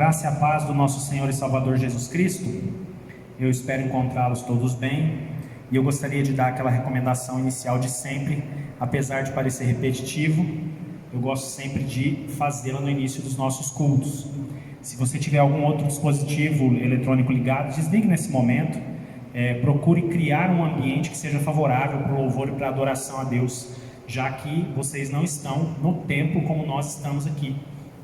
graça e a paz do nosso Senhor e Salvador Jesus Cristo. Eu espero encontrá-los todos bem, e eu gostaria de dar aquela recomendação inicial de sempre, apesar de parecer repetitivo, eu gosto sempre de fazê-la no início dos nossos cultos. Se você tiver algum outro dispositivo eletrônico ligado, desligue nesse momento, procure criar um ambiente que seja favorável para o louvor e para a adoração a Deus, já que vocês não estão no templo como nós estamos aqui,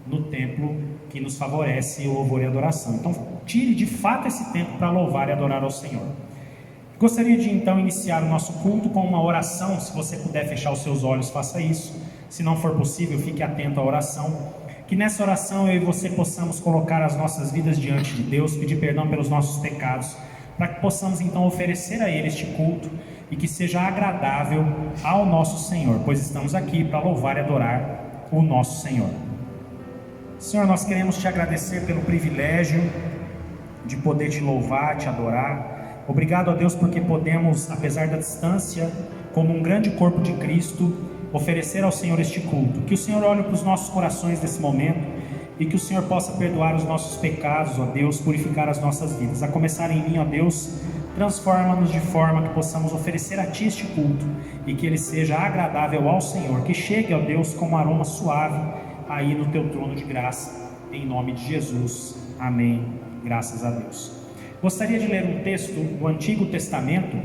no templo que nos favorece o louvor e a adoração. Então tire de fato esse tempo para louvar e adorar ao Senhor. Gostaria de então iniciar o nosso culto com uma oração. Se você puder fechar os seus olhos, faça isso. Se não for possível, fique atento à oração. Que nessa oração eu e você possamos colocar as nossas vidas diante de Deus, pedir perdão pelos nossos pecados, para que possamos então oferecer a Ele este culto e que seja agradável ao nosso Senhor, pois estamos aqui para louvar e adorar o nosso Senhor. Senhor, nós queremos te agradecer pelo privilégio de poder te louvar, te adorar. Obrigado a Deus porque podemos, apesar da distância, como um grande corpo de Cristo, oferecer ao Senhor este culto. Que o Senhor olhe para os nossos corações nesse momento e que o Senhor possa perdoar os nossos pecados, ó Deus, purificar as nossas vidas. A começar em mim, ó Deus, transforma-nos de forma que possamos oferecer a Ti este culto e que ele seja agradável ao Senhor, que chegue, ó Deus, como um aroma suave aí no Teu trono de graça, em nome de Jesus. Amém. Graças a Deus. Gostaria de ler um texto do Antigo Testamento,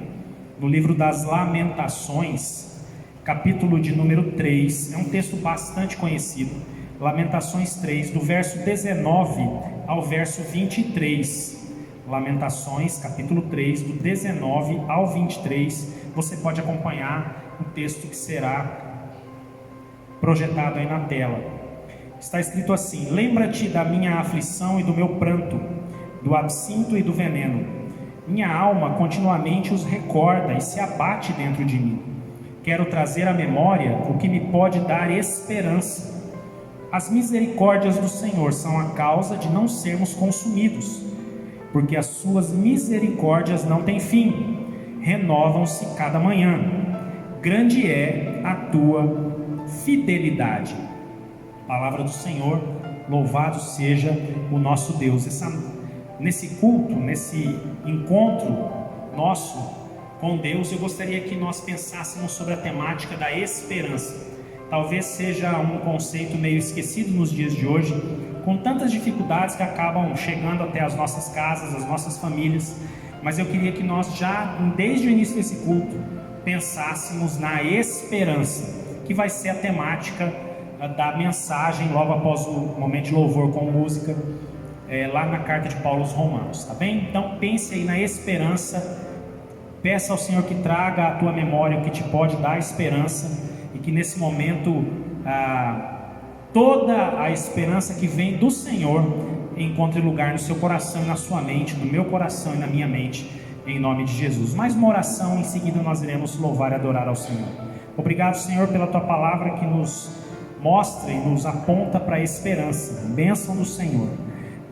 no livro das Lamentações, capítulo de número 3, é um texto bastante conhecido, Lamentações 3, do verso 19 ao verso 23, Lamentações, capítulo 3, do 19 ao 23, você pode acompanhar o texto que será projetado aí na tela. Está escrito assim: lembra-te da minha aflição e do meu pranto, do absinto e do veneno. Minha alma continuamente os recorda e se abate dentro de mim. Quero trazer à memória o que me pode dar esperança. As misericórdias do Senhor são a causa de não sermos consumidos, porque as suas misericórdias não têm fim, renovam-se cada manhã. Grande é a tua fidelidade. Palavra do Senhor, louvado seja o nosso Deus. Nesse culto, nesse encontro nosso com Deus, eu gostaria que nós pensássemos sobre a temática da esperança. Talvez seja um conceito meio esquecido nos dias de hoje, com tantas dificuldades que acabam chegando até as nossas casas, as nossas famílias, mas eu queria que nós já, desde o início desse culto, pensássemos na esperança, que vai ser a temática da mensagem logo após o momento de louvor com música, lá na carta de Paulo aos Romanos, tá bem? Então pense aí na esperança, peça ao Senhor que traga à tua memória o que te pode dar esperança, e que nesse momento toda a esperança que vem do Senhor encontre lugar no seu coração e na sua mente, no meu coração e na minha mente, em nome de Jesus. Mais uma oração, em seguida nós iremos louvar e adorar ao Senhor. Obrigado, Senhor, pela tua palavra que nos mostra e nos aponta para a esperança, bênção do Senhor.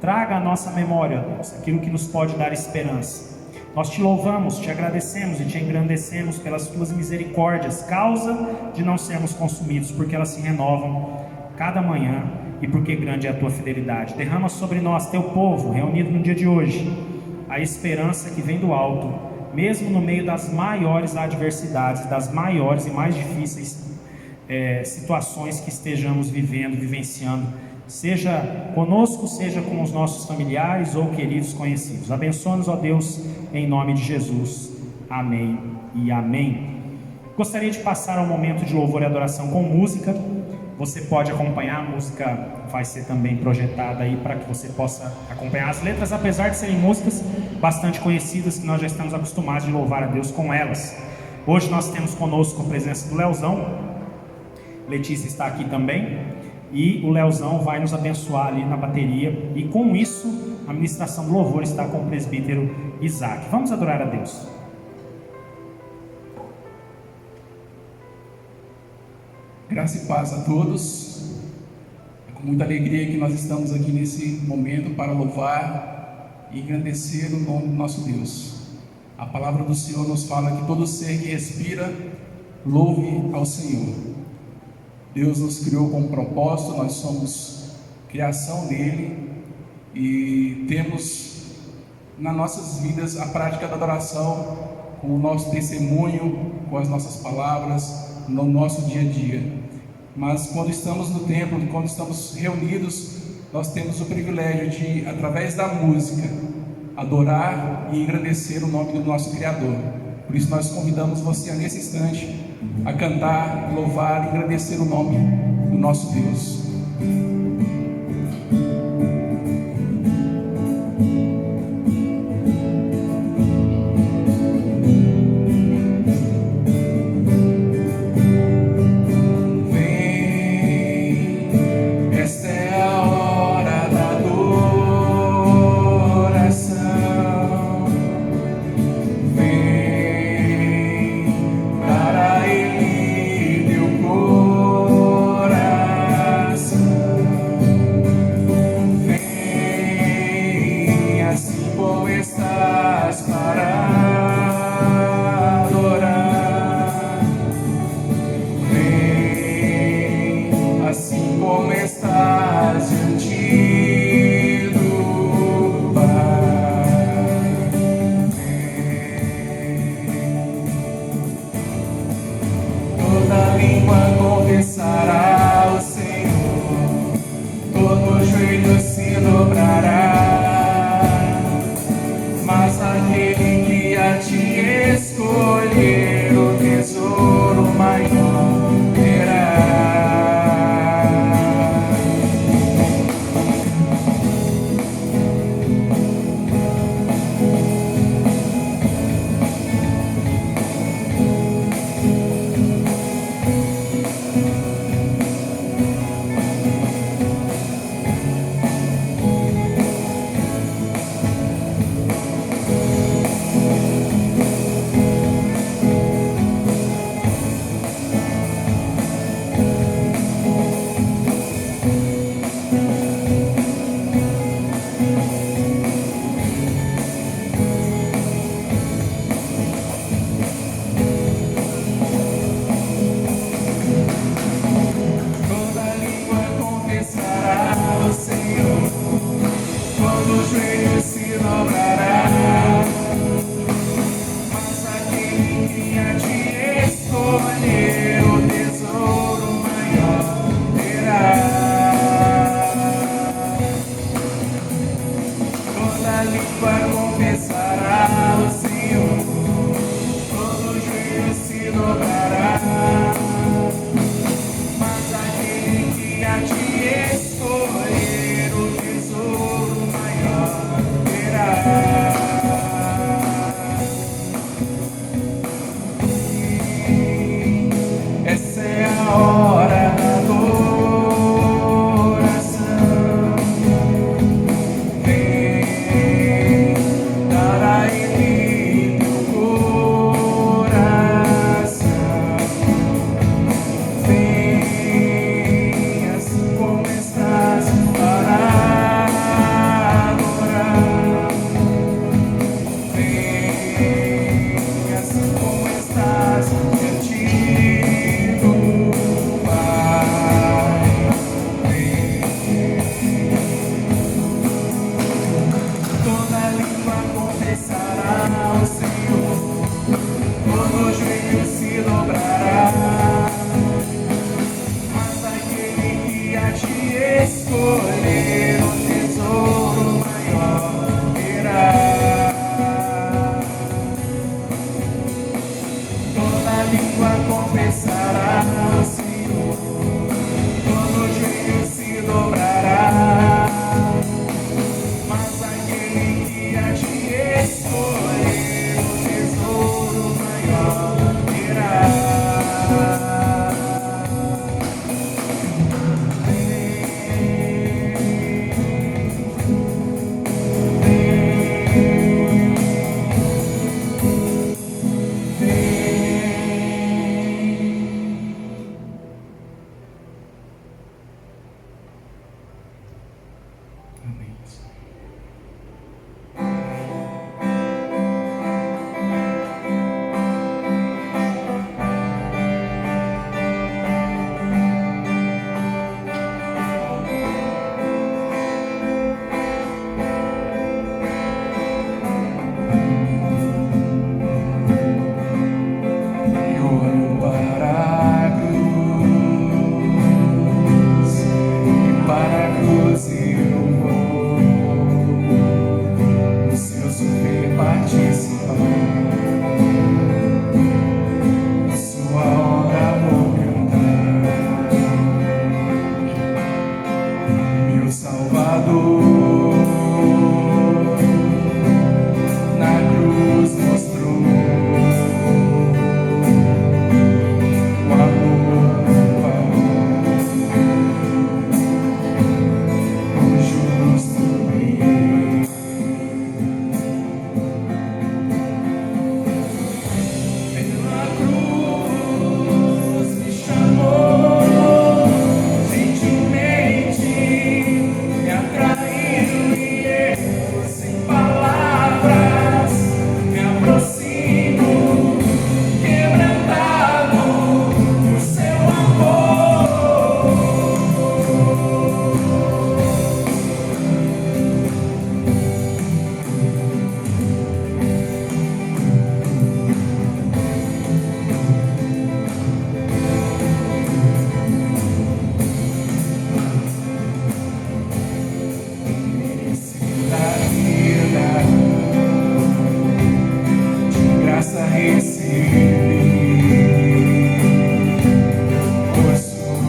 Traga à nossa memória, Deus, aquilo que nos pode dar esperança. Nós te louvamos, te agradecemos e te engrandecemos pelas tuas misericórdias, causa de não sermos consumidos, porque elas se renovam cada manhã e porque grande é a tua fidelidade. Derrama sobre nós, teu povo, reunido no dia de hoje, a esperança que vem do alto, mesmo no meio das maiores adversidades, das maiores e mais difíceis situações que estejamos vivenciando, seja conosco, seja com os nossos familiares ou queridos conhecidos. Abençoa-nos, ó Deus, em nome de Jesus. Amém e amém. Gostaria de passar ao momento de louvor e adoração com música. Você pode acompanhar, a música vai ser também projetada aí para que você possa acompanhar as letras, apesar de serem músicas bastante conhecidas, que nós já estamos acostumados de louvar a Deus com elas. Hoje nós temos conosco a presença do Leozão. Letícia está aqui também, e o Leozão vai nos abençoar ali na bateria, e com isso a ministração do louvor está com o presbítero Isaac. Vamos adorar a Deus. Graça e paz a todos. É com muita alegria que nós estamos aqui nesse momento para louvar e engrandecer o nome do nosso Deus. A palavra do Senhor nos fala que todo ser que respira louve ao Senhor. Deus nos criou com um propósito, nós somos criação dele, e temos nas nossas vidas a prática da adoração com o nosso testemunho, com as nossas palavras, no nosso dia a dia. Mas quando estamos no templo, quando estamos reunidos, nós temos o privilégio de, através da música, adorar e engrandecer o nome do nosso Criador. Por isso nós convidamos você nesse instante a cantar, louvar e engrandecer o nome do nosso Deus. Dar a Ele participar. Em sua obra vou cantar. Meu Salvador na cruz mostrou o amor do Pai, o justo Rei. Pela cruz me chamou, gentilmente me atraiu e eu, sem palavras, me aproximo, quebrantado por seu amor. Da vida de graça recebi, por sua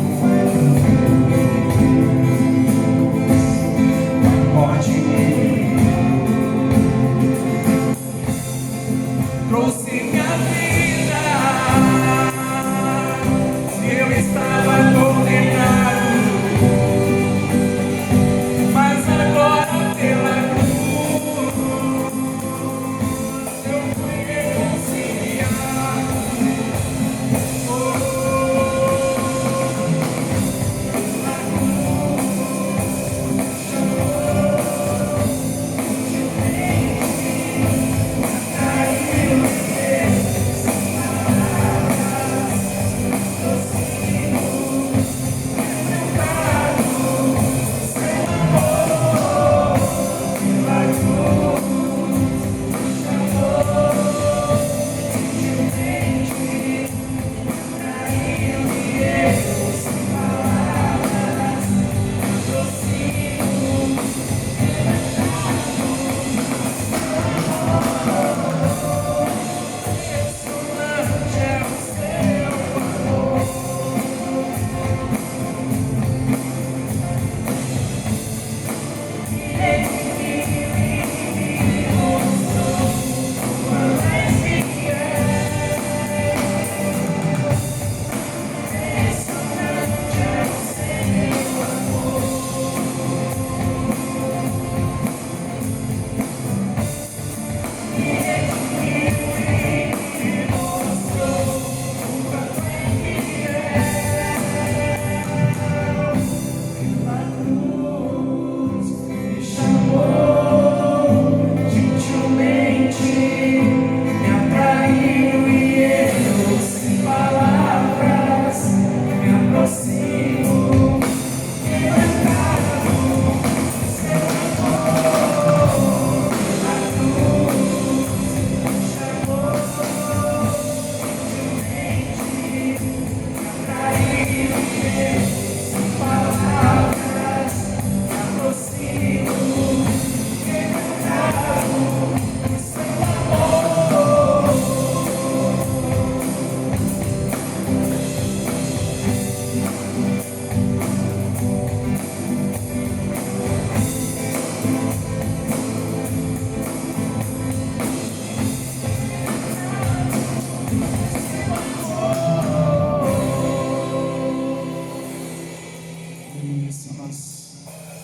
morte trouxe minha vida. Se eu estava condenado, mas agora pela cruz eu fui reconciliado.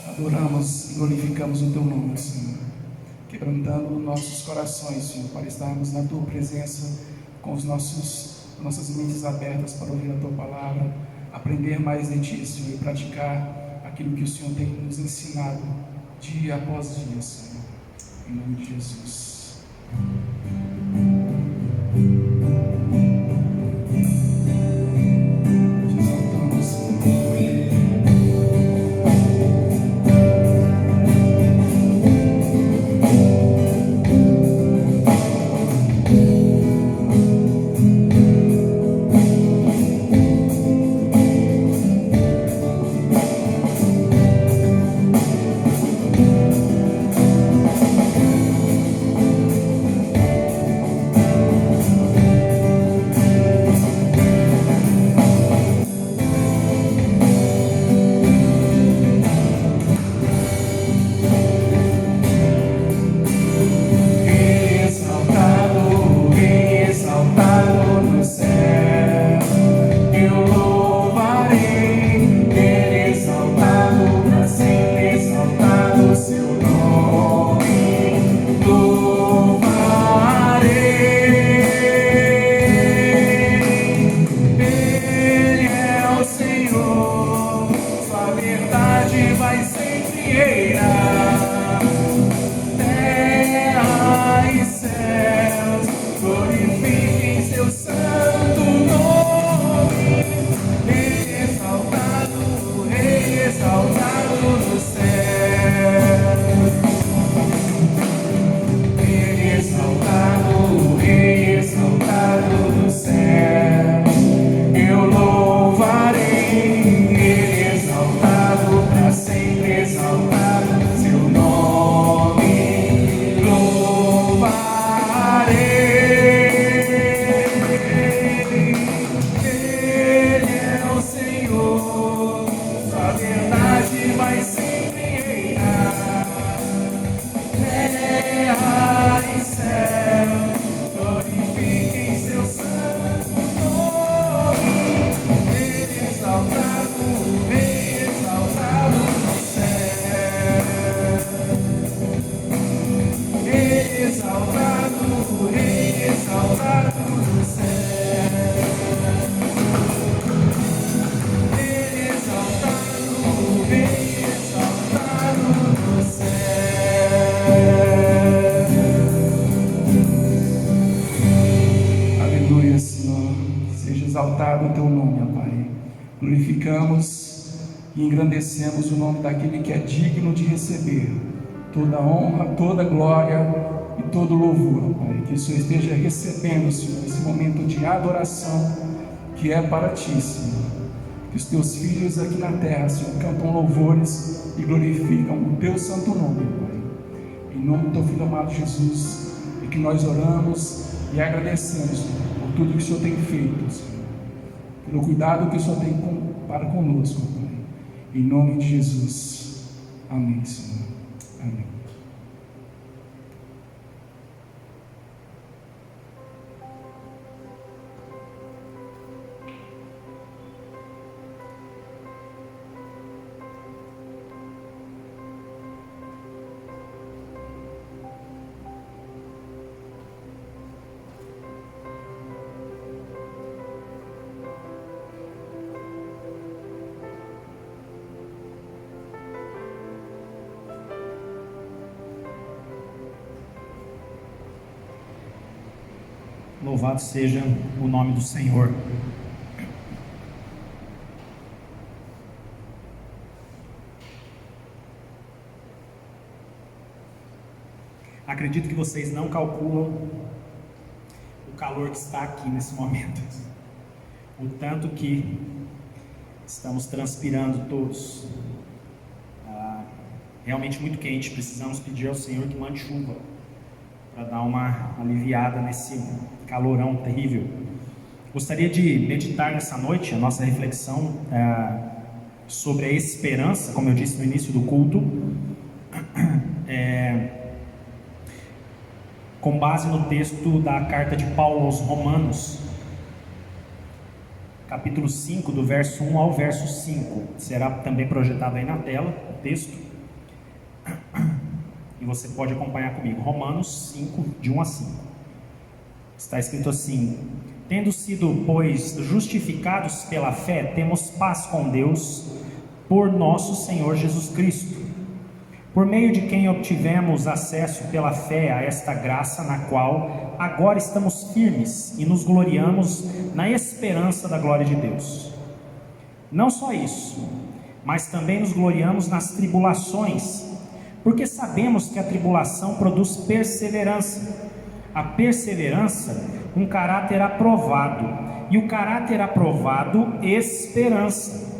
Adoramos e glorificamos o Teu nome, Senhor, quebrantando nossos corações, Senhor, para estarmos na Tua presença com nossas mentes abertas para ouvir a Tua palavra, aprender mais de Ti, Senhor, e praticar aquilo que o Senhor tem nos ensinado dia após dia, Senhor, em nome de Jesus. Te exaltamos, Senhor. exaltado o teu nome, ó Pai. Glorificamos e engrandecemos o nome daquele que é digno de receber toda honra, toda glória e todo louvor, ó Pai. Que o Senhor esteja recebendo, Senhor, esse momento de adoração que é para Ti, Senhor. Que os Teus filhos aqui na terra, Senhor, cantam louvores e glorificam o Teu santo nome, Pai. Em nome do Teu Filho amado Jesus, é que nós oramos e agradecemos, Senhor, por tudo que o Senhor tem feito, Senhor, pelo cuidado que o Senhor tem para conosco, Pai. Em nome de Jesus. Amém, Senhor. Amém. Louvado seja o nome do Senhor. Acredito que vocês não calculam o calor que está aqui nesse momento, o tanto que estamos transpirando todos. Realmente muito quente. Precisamos pedir ao Senhor que mande chuva para dar uma aliviada nesse calorão terrível. Gostaria de meditar nessa noite a nossa reflexão sobre a esperança, como eu disse no início do culto, com base no texto da carta de Paulo aos Romanos, capítulo 5, do verso 1 ao verso 5. Será também projetado aí na tela o texto, e você pode acompanhar comigo. Romanos 5, de 1 a 5. Está escrito assim: tendo sido, pois, justificados pela fé, temos paz com Deus por nosso Senhor Jesus Cristo, por meio de quem obtivemos acesso pela fé a esta graça, na qual agora estamos firmes e nos gloriamos na esperança da glória de Deus. Não só isso, mas também nos gloriamos nas tribulações, porque sabemos que a tribulação produz perseverança, a perseverança um caráter aprovado, e o caráter aprovado esperança,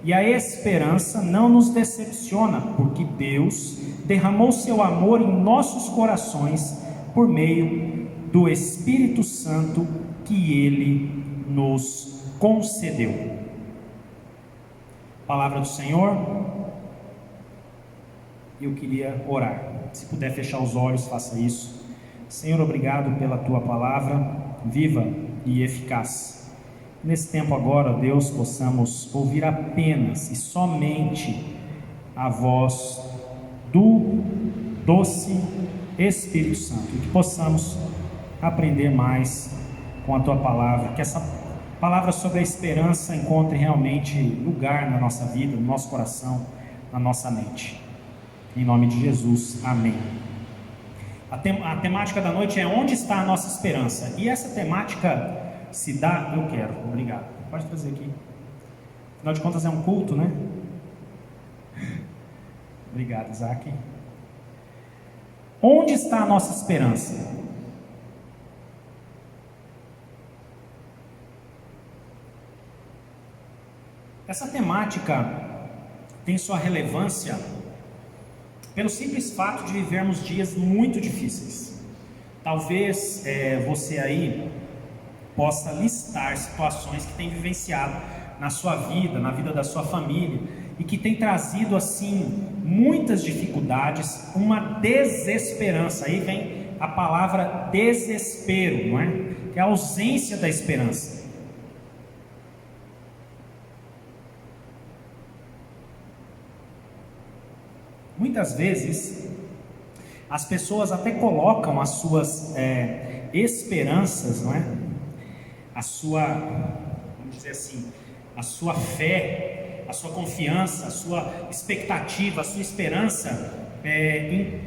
e a esperança não nos decepciona, porque Deus derramou seu amor em nossos corações por meio do Espírito Santo que Ele nos concedeu. Palavra do Senhor. Eu queria orar. Se puder fechar os olhos, faça isso. Senhor, obrigado pela Tua palavra viva e eficaz. Nesse tempo agora, Deus, possamos ouvir apenas e somente a voz do doce Espírito Santo, e que possamos aprender mais com a Tua palavra, que essa palavra sobre a esperança encontre realmente lugar na nossa vida, no nosso coração, na nossa mente. Em nome de Jesus, amém. A temática da noite é: onde está a nossa esperança? E essa temática se dá... Eu quero, obrigado. Pode trazer aqui. Afinal de contas é um culto, né? Obrigado, Isaac. Onde está a nossa esperança? Essa temática tem sua relevância pelo simples fato de vivermos dias muito difíceis. Talvez você aí possa listar situações que tem vivenciado na sua vida, na vida da sua família, e que tem trazido assim muitas dificuldades, uma desesperança. Aí vem a palavra desespero, não é? Que é a ausência da esperança. Muitas vezes as pessoas até colocam as suas esperanças, não é? Vamos dizer assim, a sua fé, a sua confiança, a sua expectativa, a sua esperança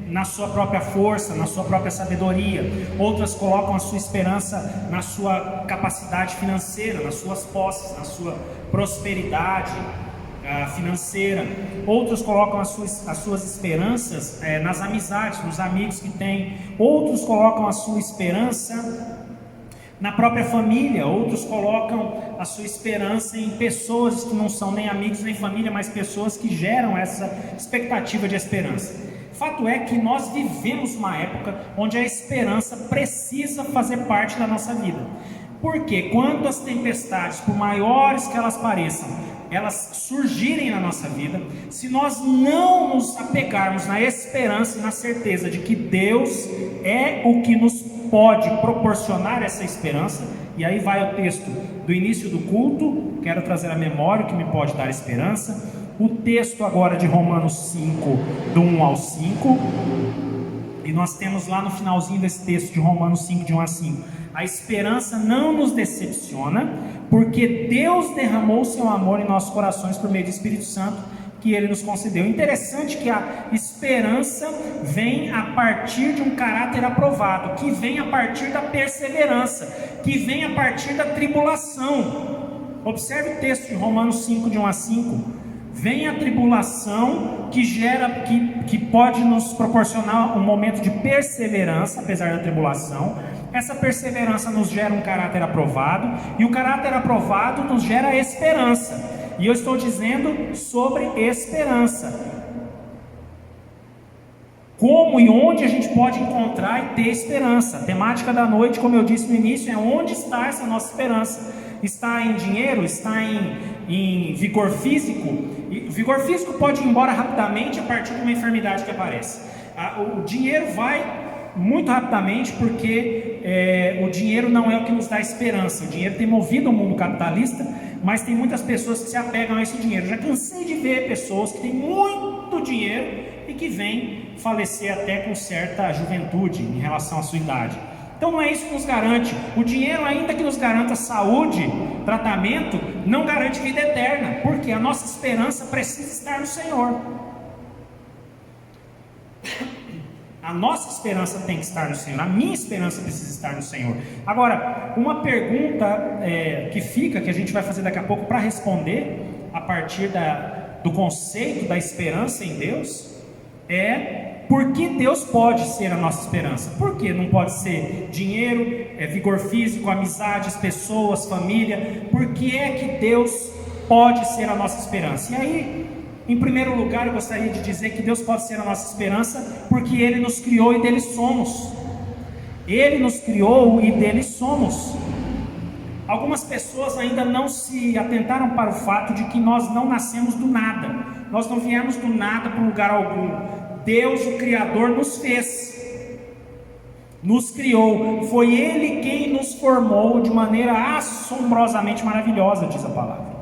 na sua própria força, na sua própria sabedoria. Outras colocam a sua esperança na sua capacidade financeira, nas suas posses, na sua prosperidade financeira. Outros colocam as suas esperanças nas amizades, nos amigos que têm. Outros colocam a sua esperança na própria família. Outros colocam a sua esperança em pessoas que não são nem amigos nem família, mas pessoas que geram essa expectativa de esperança. Fato é que nós vivemos uma época onde a esperança precisa fazer parte da nossa vida. Porque quando as tempestades, por maiores que elas pareçam, elas surgirem na nossa vida, se nós não nos apegarmos na esperança e na certeza de que Deus é o que nos pode proporcionar essa esperança, e aí vai o texto do início do culto, quero trazer à memória o que me pode dar esperança, o texto agora de Romanos 5, do 1 ao 5, e nós temos lá no finalzinho desse texto de Romanos 5, de 1 a 5, a esperança não nos decepciona, porque Deus derramou o seu amor em nossos corações por meio do Espírito Santo que Ele nos concedeu. Interessante que a esperança vem a partir de um caráter aprovado, que vem a partir da perseverança, que vem a partir da tribulação. Observe o texto de Romanos 5, de 1 a 5. Vem a tribulação que pode nos proporcionar um momento de perseverança, apesar da tribulação. Essa perseverança nos gera um caráter aprovado, e o caráter aprovado nos gera esperança. E eu estou dizendo sobre esperança. Como e onde a gente pode encontrar e ter esperança? A temática da noite, como eu disse no início, é onde está essa nossa esperança. Está em dinheiro? Está em vigor físico? E vigor físico pode ir embora rapidamente a partir de uma enfermidade que aparece. O dinheiro vai muito rapidamente, porque o dinheiro não é o que nos dá esperança. O dinheiro tem movido o mundo capitalista, mas tem muitas pessoas que se apegam a esse dinheiro. Já cansei de ver pessoas que têm muito dinheiro e que vêm falecer até com certa juventude em relação à sua idade. Então não é isso que nos garante. O dinheiro, ainda que nos garanta saúde, tratamento, não garante vida eterna, porque a nossa esperança precisa estar no Senhor. A nossa esperança tem que estar no Senhor. A minha esperança precisa estar no Senhor. Agora, uma pergunta que fica, que a gente vai fazer daqui a pouco para responder, a partir do conceito da esperança em Deus, por que Deus pode ser a nossa esperança? Por que não pode ser dinheiro, vigor físico, amizades, pessoas, família? Por que é que Deus pode ser a nossa esperança? E aí, em primeiro lugar, eu gostaria de dizer que Deus pode ser a nossa esperança porque Ele nos criou e dele somos. Ele nos criou e dele somos. Algumas pessoas ainda não se atentaram para o fato de que nós não nascemos do nada. Nós não viemos do nada para lugar algum. Deus, o Criador, nos fez, nos criou. Foi Ele quem nos formou de maneira assombrosamente maravilhosa, diz a palavra.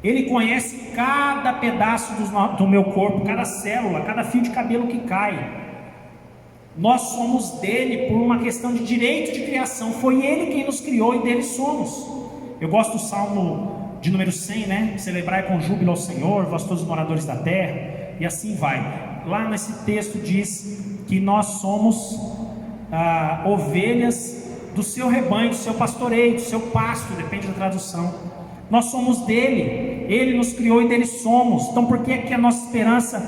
Ele conhece cada pedaço do meu corpo, cada célula, cada fio de cabelo que cai. Nós somos dele por uma questão de direito de criação. Foi Ele quem nos criou e dele somos. Eu gosto do Salmo de número 100, né? Celebrai com júbilo ao Senhor, vós todos os moradores da terra, e assim vai. Lá nesse texto diz que nós somos ovelhas do seu rebanho, do seu pastoreio, do seu pasto, depende da tradução. Nós somos dele, ele nos criou e dele somos. Então por que é que a nossa esperança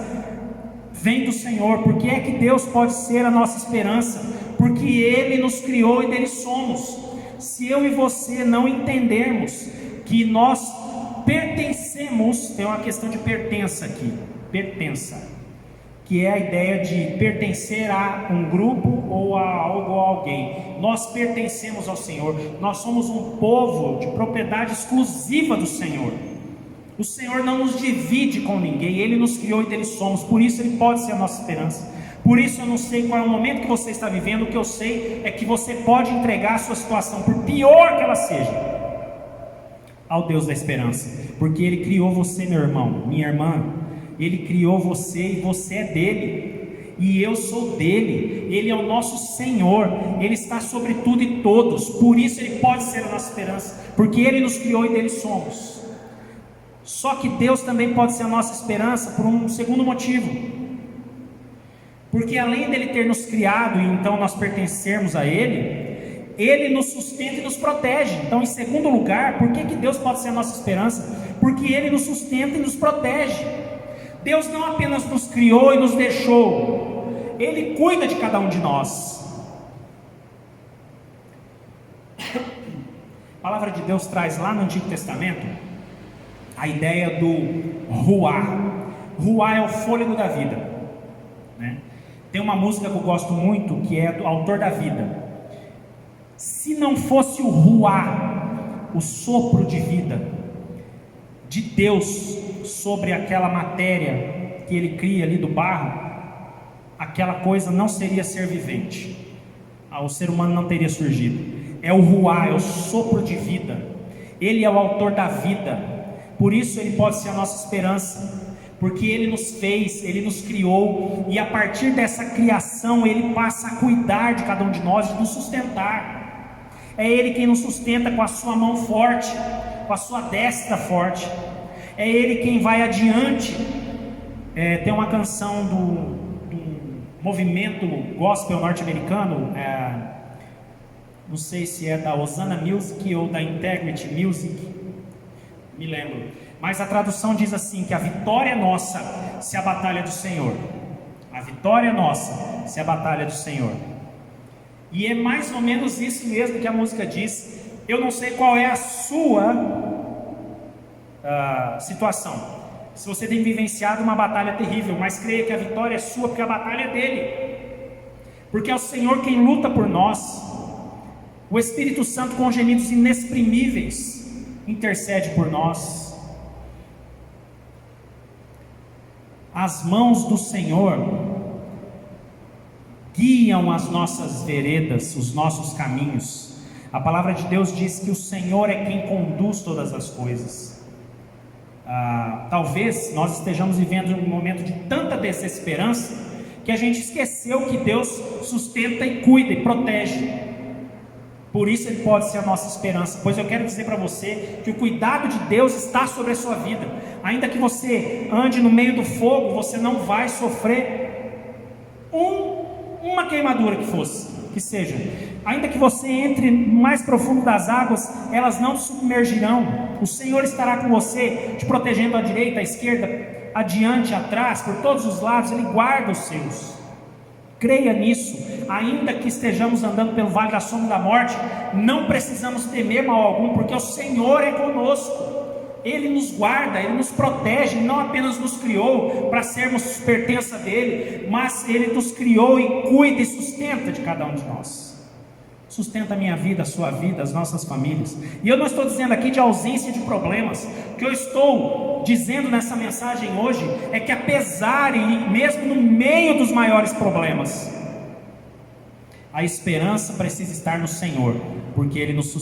vem do Senhor? Por que é que Deus pode ser a nossa esperança? Porque Ele nos criou e dele somos. Se eu e você não entendermos que nós pertencemos, tem uma questão de pertença aqui, pertença, que é a ideia de pertencer a um grupo ou a algo ou a alguém. Nós pertencemos ao Senhor, nós somos um povo de propriedade exclusiva do Senhor. O Senhor não nos divide com ninguém, Ele nos criou e dele somos, por isso Ele pode ser a nossa esperança. Por isso eu não sei qual é o momento que você está vivendo, o que eu sei é que você pode entregar a sua situação, por pior que ela seja, ao Deus da esperança, porque Ele criou você, meu irmão, minha irmã. Ele criou você e você é dele, e eu sou dele. Ele é o nosso Senhor, Ele está sobre tudo e todos, por isso Ele pode ser a nossa esperança, porque Ele nos criou e dele somos. Só que Deus também pode ser a nossa esperança por um segundo motivo. Porque além dele ter nos criado e então nós pertencermos a ele, ele nos sustenta e nos protege. Então, em segundo lugar, por que Deus pode ser a nossa esperança? Porque ele nos sustenta e nos protege. Deus não apenas nos criou e nos deixou, ele cuida de cada um de nós. A palavra de Deus traz lá no Antigo Testamento a ideia do ruá. Ruá é o fôlego da vida, né? Tem uma música que eu gosto muito, que é do Autor da Vida. Se não fosse o ruá, o sopro de vida de Deus sobre aquela matéria que ele cria ali do barro, aquela coisa não seria ser vivente, o ser humano não teria surgido. É o ruá, é o sopro de vida. Ele é o autor da vida, por isso ele pode ser a nossa esperança, porque ele nos fez, ele nos criou, e a partir dessa criação ele passa a cuidar de cada um de nós, de nos sustentar. É ele quem nos sustenta com a sua mão forte, com a sua destra forte. É ele quem vai adiante. Tem uma canção do movimento gospel norte-americano, não sei se é da Hosanna Music ou da Integrity Music, me lembro, mas a tradução diz assim, que a vitória é nossa se a batalha é do Senhor. A vitória é nossa se a batalha é do Senhor. E é mais ou menos isso mesmo que a música diz. Eu não sei qual é a sua situação, se você tem vivenciado uma batalha terrível, mas creia que a vitória é sua, porque a batalha é dele, porque é o Senhor quem luta por nós. O Espírito Santo, com gemidos inexprimíveis, intercede por nós. As mãos do Senhor guiam as nossas veredas, os nossos caminhos. A palavra de Deus diz que o Senhor é quem conduz todas as coisas. Talvez nós estejamos vivendo um momento de tanta desesperança que a gente esqueceu que Deus sustenta e cuida e protege. Por isso ele pode ser a nossa esperança, pois eu quero dizer para você que o cuidado de Deus está sobre a sua vida. Ainda que você ande no meio do fogo, você não vai sofrer uma queimadura que seja. Ainda que você entre mais profundo das águas, elas não te submergirão. O Senhor estará com você, te protegendo à direita, à esquerda, adiante, atrás, por todos os lados. Ele guarda os seus. Creia nisso. Ainda que estejamos andando pelo vale da sombra da morte, não precisamos temer mal algum, porque o Senhor é conosco. Ele nos guarda, ele nos protege, não apenas nos criou para sermos pertença dele, mas ele nos criou e cuida e sustenta de cada um de nós. Sustenta a minha vida, a sua vida, as nossas famílias. E eu não estou dizendo aqui de ausência de problemas. O que eu estou dizendo nessa mensagem hoje é que apesar e mesmo no meio dos maiores problemas, a esperança precisa estar no Senhor, porque Ele nos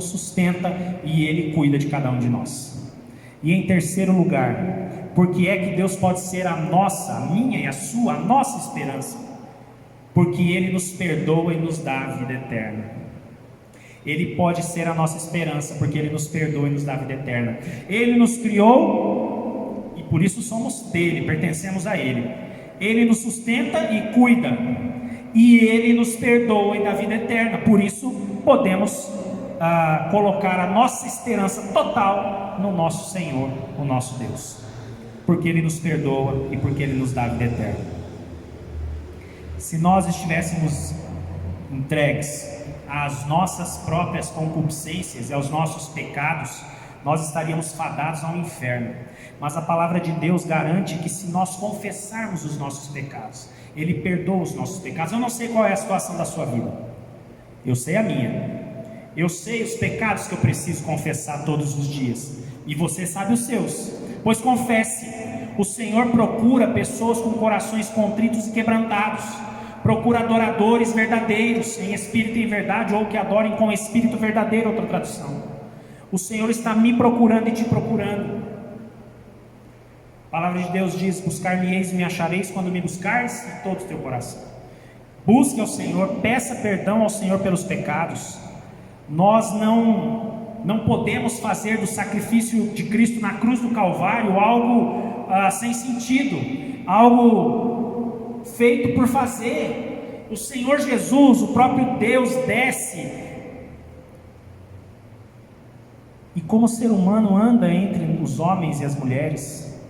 sustenta e Ele cuida de cada um de nós. E em terceiro lugar, porque é que Deus pode ser a nossa, a minha e a sua, a nossa esperança? Porque Ele nos perdoa e nos dá a vida eterna. Ele pode ser a nossa esperança, porque Ele nos perdoa e nos dá a vida eterna. Ele nos criou e por isso somos dele, pertencemos a Ele. Ele nos sustenta e cuida, e Ele nos perdoa e dá vida eterna. Por isso podemos colocar a nossa esperança total no nosso Senhor, o nosso Deus, porque Ele nos perdoa e porque Ele nos dá a vida eterna. Se nós estivéssemos entregues às nossas próprias concupiscências e aos nossos pecados, nós estaríamos fadados ao inferno. Mas a palavra de Deus garante que se nós confessarmos os nossos pecados, Ele perdoa os nossos pecados. Eu não sei qual é a situação da sua vida, eu sei a minha. Eu sei os pecados que eu preciso confessar todos os dias, e você sabe os seus, pois confesse. O Senhor procura pessoas com corações contritos e quebrantados, procura adoradores verdadeiros, em espírito e em verdade, ou que adorem com espírito verdadeiro, outra tradução. O Senhor está me procurando e te procurando. A palavra de Deus diz: buscar-me-eis e me achareis quando me buscares de todo o teu coração. Busque ao Senhor, peça perdão ao Senhor pelos pecados. Nós não podemos fazer do sacrifício de Cristo na cruz do Calvário algo sem sentido, algo feito por fazer. O Senhor Jesus, o próprio Deus, desce e como ser humano anda entre os homens e as mulheres,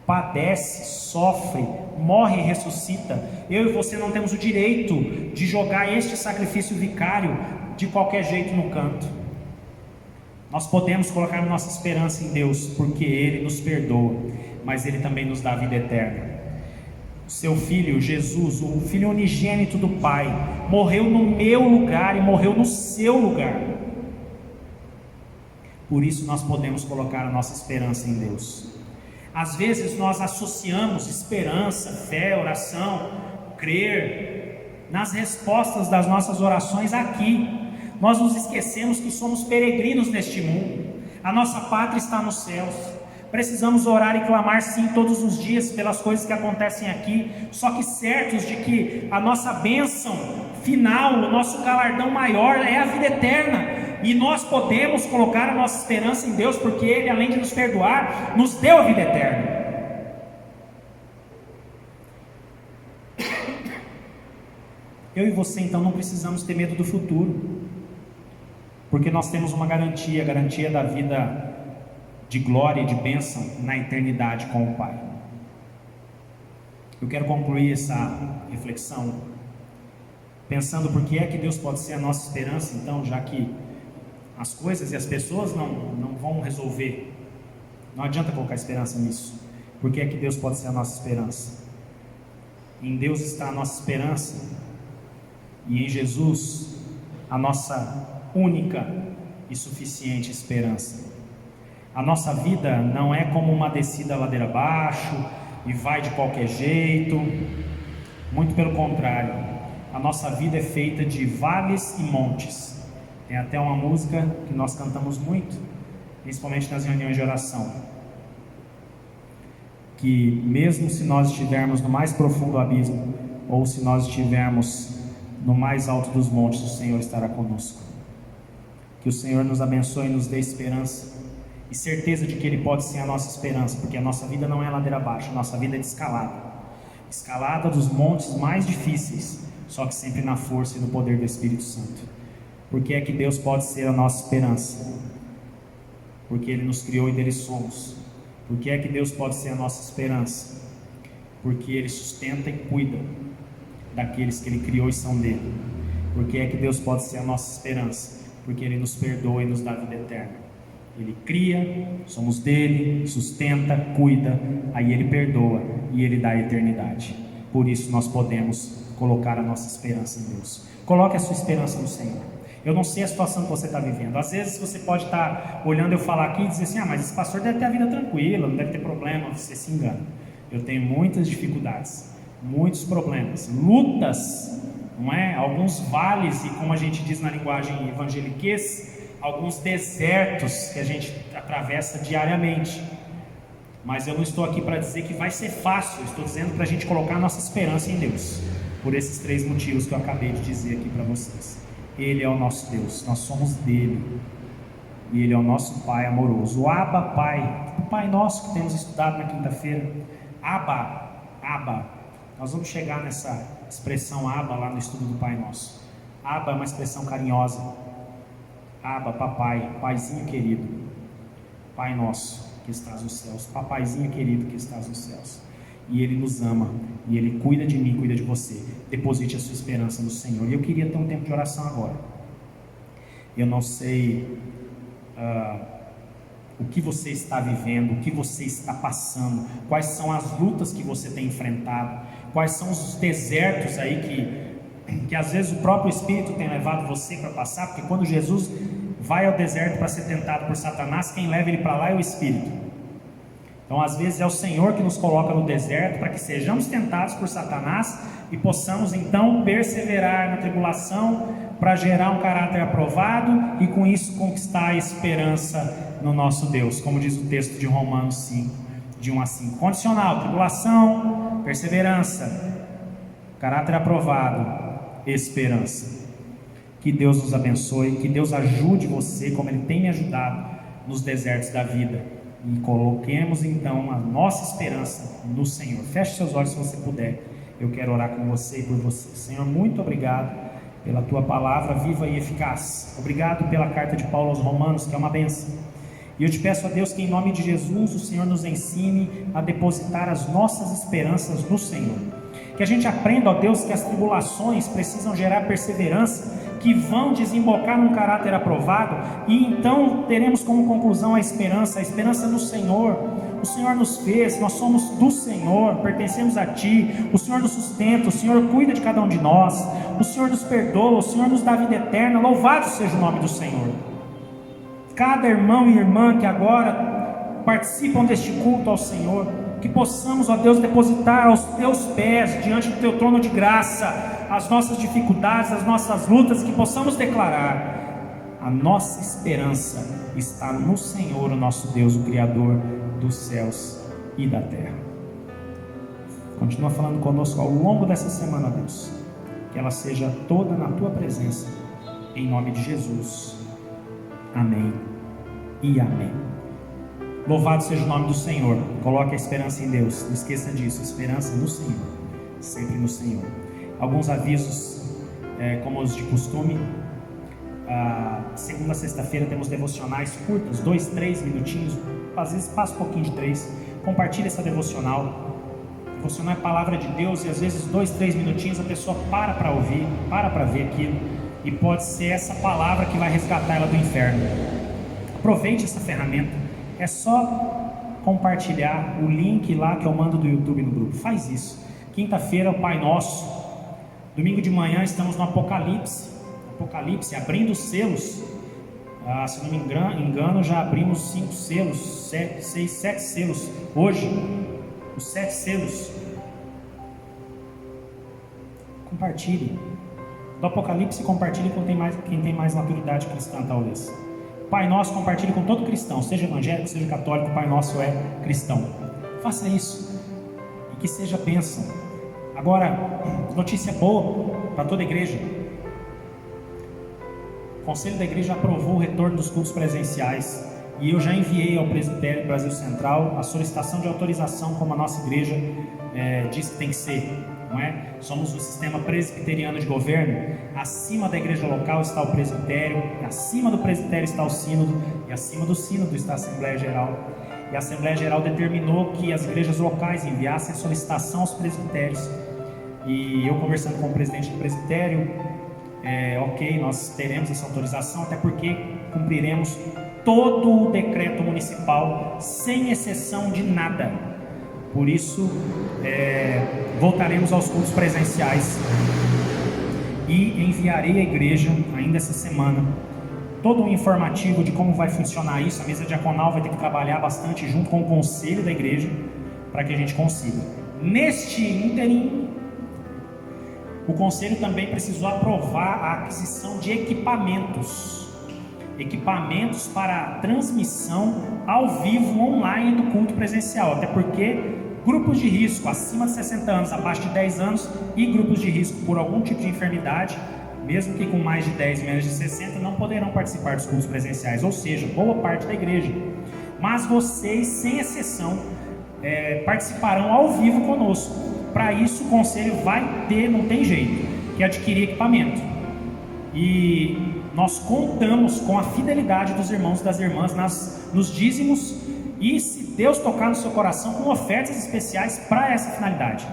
padece, sofre, morre e ressuscita. Eu e você não temos o direito de jogar este sacrifício vicário de qualquer jeito no canto. Nós podemos colocar nossa esperança em Deus, porque Ele nos perdoa, mas Ele também nos dá a vida eterna. O seu Filho, Jesus, o Filho unigênito do Pai, morreu no meu lugar e morreu no seu lugar. Por isso nós podemos colocar a nossa esperança em Deus. Às vezes nós associamos esperança, fé, oração, crer nas respostas das nossas orações aqui. Nós nos esquecemos que somos peregrinos neste mundo. A nossa pátria está nos céus. Precisamos orar e clamar sim todos os dias pelas coisas que acontecem aqui, só que certos de que a nossa bênção final, o nosso galardão maior é a vida eterna. E nós podemos colocar a nossa esperança em Deus, porque Ele, além de nos perdoar, nos deu a vida eterna. Eu e você então não precisamos ter medo do futuro, porque nós temos uma garantia, a garantia da vida de glória e de bênção na eternidade com o Pai. Eu quero concluir essa reflexão pensando por que é que Deus pode ser a nossa esperança, então, já que as coisas e as pessoas não vão resolver. Não adianta colocar esperança nisso. Por que é que Deus pode ser a nossa esperança? Em Deus está a nossa esperança, e em Jesus a nossa única e suficiente esperança. A nossa vida não é como uma descida ladeira abaixo e vai de qualquer jeito. Muito pelo contrário, a nossa vida é feita de vales e montes. Tem até uma música que nós cantamos muito, principalmente nas reuniões de oração, que mesmo se nós estivermos no mais profundo abismo, ou se nós estivermos no mais alto dos montes, o Senhor estará conosco. Que o Senhor nos abençoe e nos dê esperança e certeza de que Ele pode ser a nossa esperança, porque a nossa vida não é ladeira abaixo, a nossa vida é de escalada dos montes mais difíceis, só que sempre na força e no poder do Espírito Santo. Porque é que Deus pode ser a nossa esperança? Porque Ele nos criou e dele somos. Porque é que Deus pode ser a nossa esperança? Porque Ele sustenta e cuida daqueles que Ele criou e são dele. Porque é que Deus pode ser a nossa esperança? Porque Ele nos perdoa e nos dá vida eterna. Ele cria, somos dele, sustenta, cuida, aí Ele perdoa e Ele dá a eternidade. Por isso nós podemos colocar a nossa esperança em Deus. Coloque a sua esperança no Senhor. Eu não sei a situação que você está vivendo. Às vezes você pode estar olhando eu falar aqui e dizer assim: mas esse pastor deve ter a vida tranquila, não deve ter problema. Você se engana. Eu tenho muitas dificuldades, muitos problemas, lutas, não é? Alguns vales e, como a gente diz na linguagem evangeliquez, alguns desertos que a gente atravessa diariamente. Mas eu não estou aqui para dizer que vai ser fácil. Eu estou dizendo para a gente colocar a nossa esperança em Deus, por esses 3 motivos que eu acabei de dizer aqui para vocês. Ele é o nosso Deus, nós somos dele, e Ele é o nosso Pai amoroso. O Abba Pai, o Pai nosso que temos estudado na quinta-feira. Abba, nós vamos chegar nessa expressão Abba lá no estudo do Pai Nosso. Abba é uma expressão carinhosa. Abba, papai, paizinho querido, Pai nosso que estás nos céus, papaizinho querido que estás nos céus. E Ele nos ama, e Ele cuida de mim, cuida de você. Deposite a sua esperança no Senhor. E eu queria ter um tempo de oração agora. Eu não sei o que você está vivendo, o que você está passando, quais são as lutas que você tem enfrentado, quais são os desertos aí que às vezes o próprio Espírito tem levado você para passar, porque quando Jesus vai ao deserto para ser tentado por Satanás, quem leva ele para lá é o Espírito. Então às vezes é o Senhor que nos coloca no deserto para que sejamos tentados por Satanás e possamos então perseverar na tribulação para gerar um caráter aprovado e com isso conquistar a esperança no nosso Deus, como diz o texto de Romanos 5, de 1 a 5. Condicional: tribulação, perseverança, caráter aprovado, esperança. Que Deus nos abençoe, que Deus ajude você como Ele tem me ajudado nos desertos da vida, e coloquemos então a nossa esperança no Senhor. Feche seus olhos se você puder. Eu quero orar com você e por você. Senhor, muito obrigado pela tua palavra viva e eficaz. Obrigado pela carta de Paulo aos Romanos, que é uma bênção. E eu te peço a Deus que em nome de Jesus o Senhor nos ensine a depositar as nossas esperanças no Senhor. Que a gente aprenda, ó Deus, que as tribulações precisam gerar perseverança, que vão desembocar num caráter aprovado, e então teremos como conclusão a esperança no Senhor. O Senhor nos fez, nós somos do Senhor, pertencemos a Ti, o Senhor nos sustenta, o Senhor cuida de cada um de nós, o Senhor nos perdoa, o Senhor nos dá vida eterna. Louvado seja o nome do Senhor. Cada irmão e irmã que agora participam deste culto ao Senhor, que possamos, ó Deus, depositar aos Teus pés, diante do Teu trono de graça, as nossas dificuldades, as nossas lutas, que possamos declarar: a nossa esperança está no Senhor, o nosso Deus, o Criador dos céus e da terra. Continua falando conosco ao longo dessa semana, Deus, que ela seja toda na Tua presença, em nome de Jesus. Amém e amém. Louvado seja o nome do Senhor. Coloque a esperança em Deus, não esqueça disso, esperança no Senhor, sempre no Senhor. Alguns avisos, como os de costume. Segunda a sexta-feira temos devocionais curtas, 2, 3 minutinhos, às vezes passa um pouquinho de 3. Compartilhe essa devocional. Devocional é palavra de Deus, e às vezes 2, 3 minutinhos a pessoa para ouvir, para ver aquilo, e pode ser essa palavra que vai resgatar ela do inferno. Aproveite essa ferramenta. É só compartilhar o link lá que eu mando do YouTube no grupo. Faz isso. Quinta-feira, o Pai Nosso. Domingo de manhã estamos no Apocalipse, abrindo os selos. Se não me engano, já abrimos 5 selos, 6, 7 selos. Hoje, os 7 selos. Compartilhe. Do Apocalipse, compartilhe com quem tem mais maturidade cristã, talvez. Pai Nosso, compartilhe com todo cristão, seja evangélico, seja católico. O Pai Nosso é cristão. Faça isso e que seja bênção. Agora, notícia boa para toda a igreja. O Conselho da Igreja aprovou o retorno dos cultos presenciais, e eu já enviei ao Presbitério do Brasil Central a solicitação de autorização, como a nossa igreja diz que tem que ser, não é? Somos o sistema presbiteriano de governo. Acima da igreja local está o presbitério, acima do presbitério está o sínodo, e acima do sínodo está a Assembleia Geral. E a Assembleia Geral determinou que as igrejas locais enviassem a solicitação aos presbitérios. E eu, conversando com o presidente do presbitério, ok, nós teremos essa autorização, até porque cumpriremos todo o decreto municipal, sem exceção de nada. Por isso, voltaremos aos cultos presenciais, e enviarei à igreja, ainda essa semana, todo um informativo de como vai funcionar isso. A mesa diaconal vai ter que trabalhar bastante junto com o conselho da igreja, para que a gente consiga. Neste ínterim, o conselho também precisou aprovar a aquisição de equipamentos para transmissão ao vivo online do culto presencial, até porque grupos de risco acima de 60 anos, abaixo de 10 anos, e grupos de risco por algum tipo de enfermidade, mesmo que com mais de 10 e menos de 60, não poderão participar dos cultos presenciais, ou seja, boa parte da igreja. Mas vocês, sem exceção, participarão ao vivo conosco. Para isso, o conselho vai ter, não tem jeito, que adquirir equipamento. E nós contamos com a fidelidade dos irmãos e das irmãs nos dízimos, e, se Deus tocar no seu coração, com ofertas especiais para essa finalidade.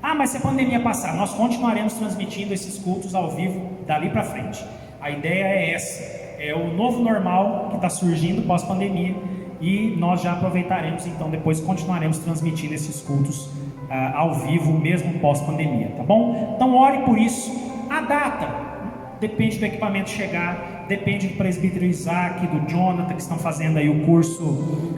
Mas se a pandemia passar, nós continuaremos transmitindo esses cultos ao vivo dali para frente. A ideia é essa, é o novo normal que está surgindo pós-pandemia, e nós já aproveitaremos, então depois continuaremos transmitindo esses cultos ao vivo, mesmo pós-pandemia, tá bom? Então ore por isso. A data depende do equipamento chegar, depende do presbítero Isaac, do Jonathan, que estão fazendo aí o curso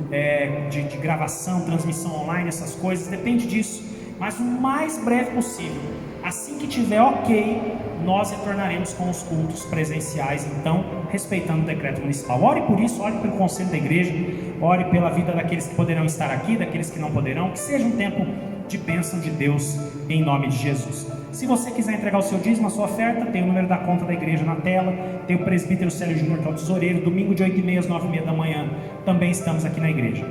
de gravação, transmissão online, essas coisas, depende disso, mas o mais breve possível. Assim que tiver ok, nós retornaremos com os cultos presenciais, então, respeitando o decreto municipal. Ore por isso, ore pelo conselho da igreja, ore pela vida daqueles que poderão estar aqui, daqueles que não poderão, que seja um tempo de bênção de Deus, em nome de Jesus. Se você quiser entregar o seu dízimo, a sua oferta, tem o número da conta da igreja na tela, tem o presbítero Célio Júnior, que é o tesoureiro. Domingo de 8h30 às 9h30 da manhã, também estamos aqui na igreja.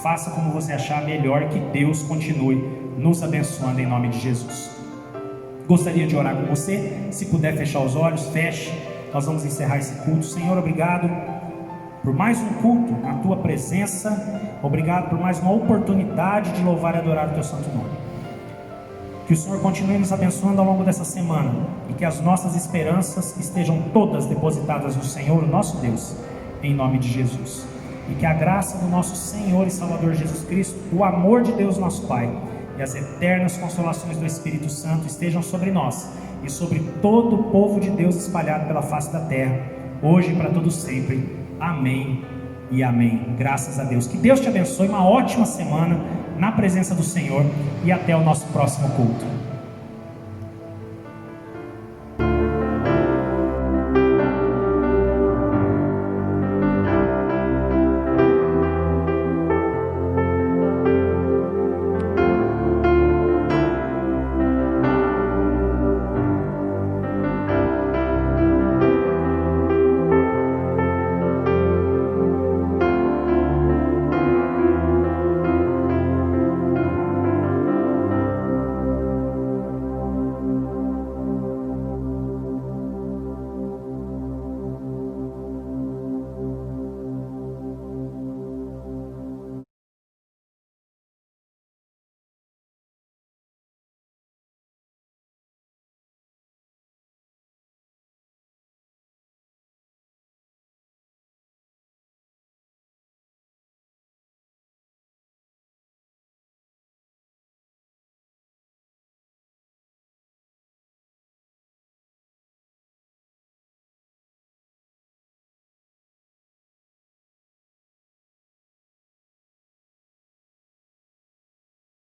Faça como você achar melhor, que Deus continue nos abençoando em nome de Jesus. Gostaria de orar com você. Se puder fechar os olhos, feche. Nós vamos encerrar esse culto. Senhor, obrigado por mais um culto na Tua presença. Obrigado por mais uma oportunidade de louvar e adorar o Teu santo nome. Que o Senhor continue nos abençoando ao longo dessa semana e que as nossas esperanças estejam todas depositadas no Senhor, o nosso Deus, em nome de Jesus. E que a graça do nosso Senhor e Salvador Jesus Cristo, o amor de Deus nosso Pai e as eternas consolações do Espírito Santo estejam sobre nós e sobre todo o povo de Deus espalhado pela face da terra, hoje e para todos sempre. Amém e amém. Graças a Deus. Que Deus te abençoe. Uma ótima semana na presença do Senhor e até o nosso próximo culto.